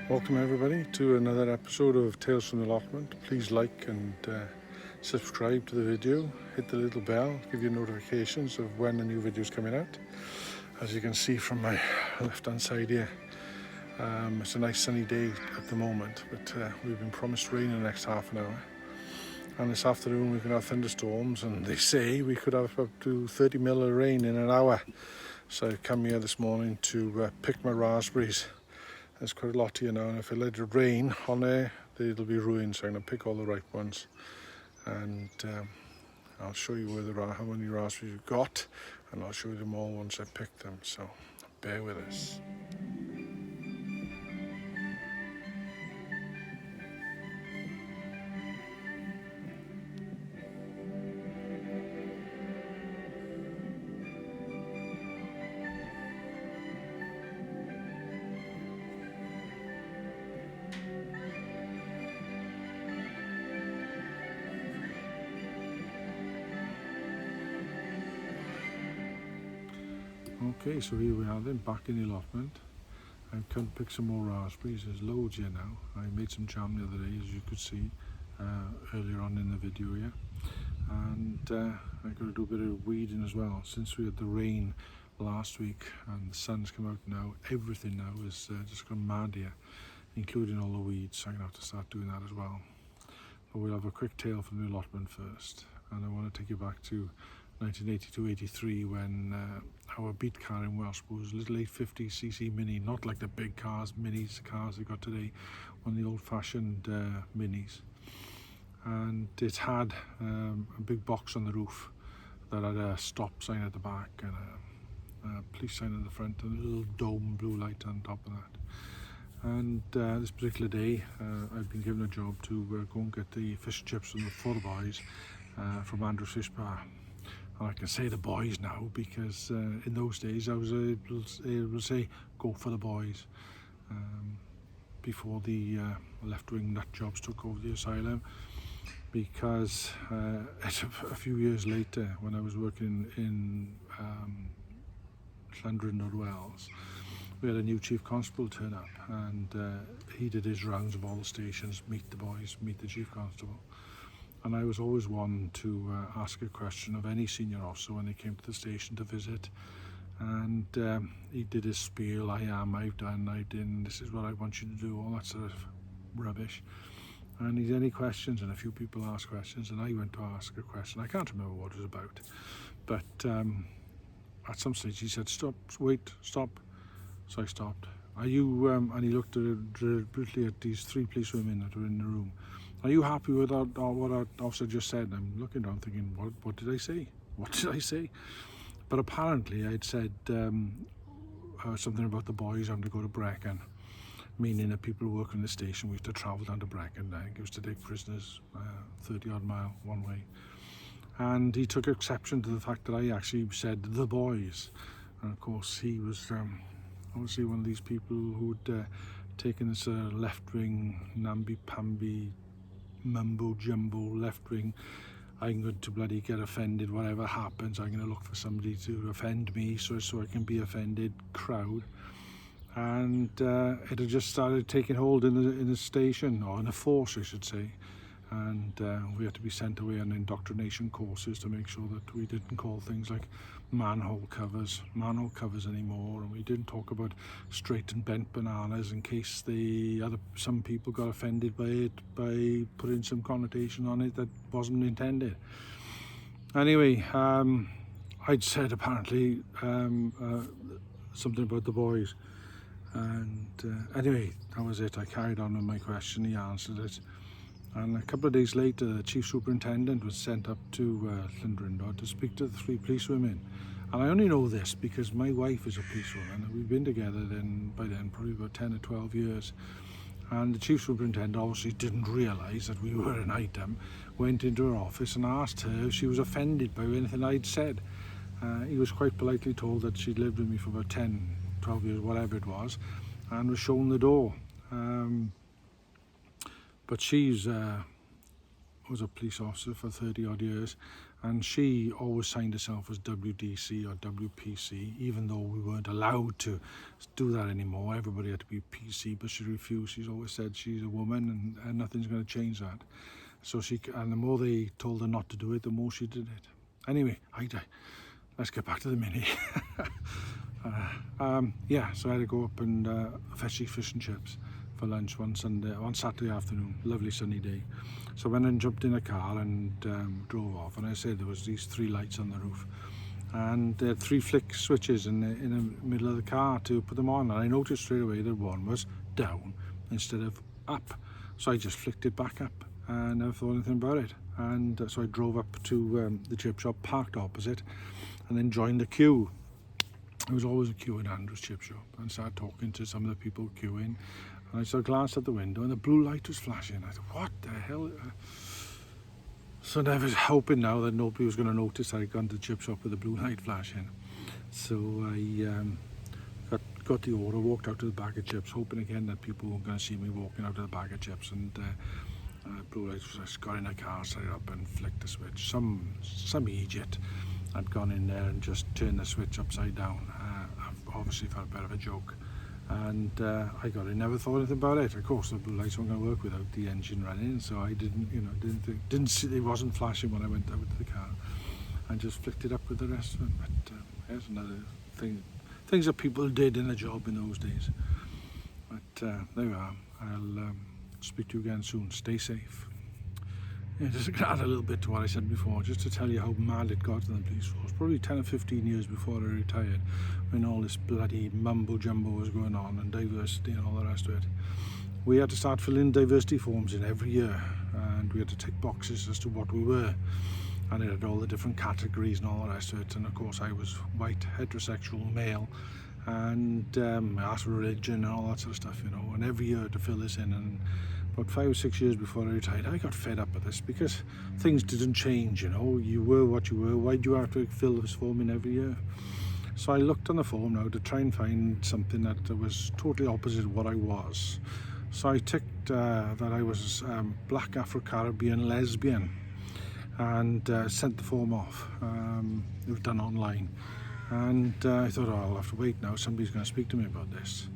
Welcome everybody to another episode of Tales from the Allotment. Please like and subscribe to the video, hit the little bell, give you notifications of when the new video is coming out. As you can see from my left hand side here, it's a nice sunny day at the moment, but we've been promised rain in the next half an hour. And this afternoon we can have thunderstorms, and they say we could have up to 30 mil of rain in an hour. So I come here this morning to pick my raspberries. There's quite a lot here now, and if I let it rain on there, it'll be ruined. So I'm going to pick all the ripe ones, and I'll show you how many raspberries we've got, and I'll show you them all once I pick them. So bear with us. Okay, so here we are then, back in the allotment. I've come to pick some more raspberries. There's loads here now. I made some jam the other day, as you could see earlier on in the video here. And I've got to do a bit of weeding as well. Since we had the rain last week and the sun's come out now, everything now is just gone mad here, including all the weeds. So I'm going to have to start doing that as well. But we'll have a quick tale from the allotment first. And I want to take you back to 1982-83 when our beat car in Welsh was a little 850cc Mini, not like the big cars, minis, cars they got today, one of the old-fashioned minis. And it had a big box on the roof that had a stop sign at the back and a police sign at the front and a little dome blue light on top of that. And this particular day I'd been given a job to go and get the fish and chips for the boys from Andrew's Fish Bar. I can say the boys now because in those days I was able to say go for the boys before the left-wing nut jobs took over the asylum, because a few years later when I was working in Llandrindod Wells, we had a new chief constable turn up, and he did his rounds of all the stations, meet the boys, meet the chief constable. And I was always one to ask a question of any senior officer when they came to the station to visit. And he did his spiel, I am, I've done, I didn't, this is what I want you to do, all that sort of rubbish. And he had any questions, and a few people asked questions, and I went to ask a question. I can't remember what it was about. But at some stage he said, stop, wait, stop. So I stopped. Are you, and he looked brutally at these three policewomen that were in the room. Are you happy with what our officer just said? I'm looking down thinking, what did I say? What did I say? But apparently I'd said something about the boys having to go to Brecon, meaning that people who work in the station, we have to travel down to Brecon. I think it was to take prisoners 30 odd mile one way. And he took exception to the fact that I actually said the boys. And of course he was obviously one of these people who'd taken this left-wing, namby-pamby, mumbo-jumbo left-wing, I'm going to bloody get offended whatever happens, I'm going to look for somebody to offend me so I can be offended crowd. And it had just started taking hold in the station, or in the force I should say, and we had to be sent away on indoctrination courses to make sure that we didn't call things like manhole covers anymore, and we didn't talk about straight and bent bananas in case some people got offended by it by putting some connotation on it that wasn't intended. Anyway, I'd said apparently something about the boys, and anyway, that was it. I carried on with my question, he answered it. And a couple of days later, the chief superintendent was sent up to Llandrindod to speak to the three policewomen. And I only know this because my wife is a policewoman, and we've been together by then probably about 10 or 12 years. And the chief superintendent obviously didn't realise that we were an item, went into her office and asked her if she was offended by anything I'd said. He was quite politely told that she'd lived with me for about 10, 12 years, whatever it was, and was shown the door. But she's was a police officer for 30 odd years, and she always signed herself as WDC or WPC, even though we weren't allowed to do that anymore. Everybody had to be PC, but she refused. She's always said she's a woman, and nothing's going to change that. So and the more they told her not to do it, the more she did it. Anyway, let's get back to the Mini. Yeah, so I had to go up and fetch fish and chips for lunch one Saturday afternoon. Lovely sunny day. So I went and jumped in a car and drove off, and I said there was these 3 lights on the roof, and there had 3 flick switches in the middle of the car to put them on, and I noticed straight away that one was down instead of up. So I just flicked it back up and never thought anything about it. And so I drove up to the chip shop, parked opposite, and then joined the queue. There was always a queue in Andrew's chip shop, and started talking to some of the people queuing. And I sort of glanced at the window, and the blue light was flashing. I thought, what the hell? So I was hoping now that nobody was going to notice I'd gone to the chip shop with the blue light flashing. So I got the order, walked out to the bag of chips, hoping again that people weren't going to see me walking out to the bag of chips. And blue light, I just got in a car, started up and flicked the switch. Some idiot had gone in there and just turned the switch upside down. I've obviously felt a bit of a joke. And I got it, never thought anything about it. Of course, the blue lights weren't going to work without the engine running, so I didn't see, it wasn't flashing when I went out to the car. I just flicked it up with the rest of it. But here's another thing, things that people did in a job in those days. But there we are. I'll speak to you again soon. Stay safe. Yeah, just to add a little bit to what I said before, just to tell you how mad it got in the police force. Probably 10 or 15 years before I retired, when all this bloody mumbo-jumbo was going on, and diversity and all the rest of it. We had to start filling diversity forms in every year, and we had to tick boxes as to what we were. And it had all the different categories and all the rest of it. And of course I was white, heterosexual, male, and I asked for religion and all that sort of stuff, you know. And every year I had to fill this in, and about 5 or 6 years before I retired, I got fed up with this because things didn't change, you know. You were what you were. Why do you have to fill this form in every year? So I looked on the form now to try and find something that was totally opposite of what I was. So I ticked that I was black Afro-Caribbean lesbian, and sent the form off. It was done online, and I thought, oh, I'll have to wait now, somebody's going to speak to me about this.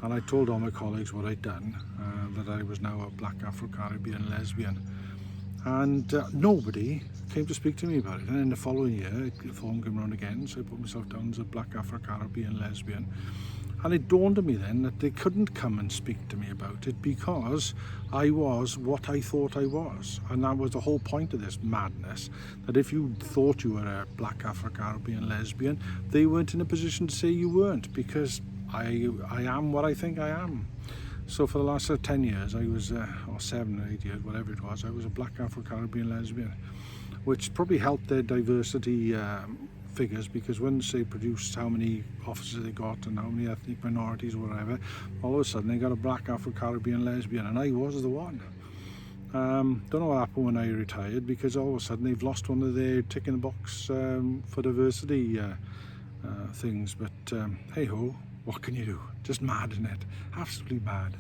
And I told all my colleagues what I'd done, that I was now a black Afro-Caribbean lesbian, and nobody came to speak to me about it. And in the following year the form came around again, so I put myself down as a black Afro-Caribbean lesbian. And it dawned on me then that they couldn't come and speak to me about it because I was what I thought I was. And that was the whole point of this madness, that if you thought you were a black Afro-Caribbean lesbian, they weren't in a position to say you weren't, because I am what I think I am. So for the last 10 years, I was, or 7 or 8 years, whatever it was, I was a black Afro-Caribbean lesbian, which probably helped their diversity figures, because once they produced how many officers they got and how many ethnic minorities or whatever, all of a sudden they got a black Afro-Caribbean lesbian, and I was the one. Don't know what happened when I retired, because all of a sudden they've lost one of their tick in the box for diversity things, but hey ho, what can you do? Just mad, isn't it? Absolutely mad.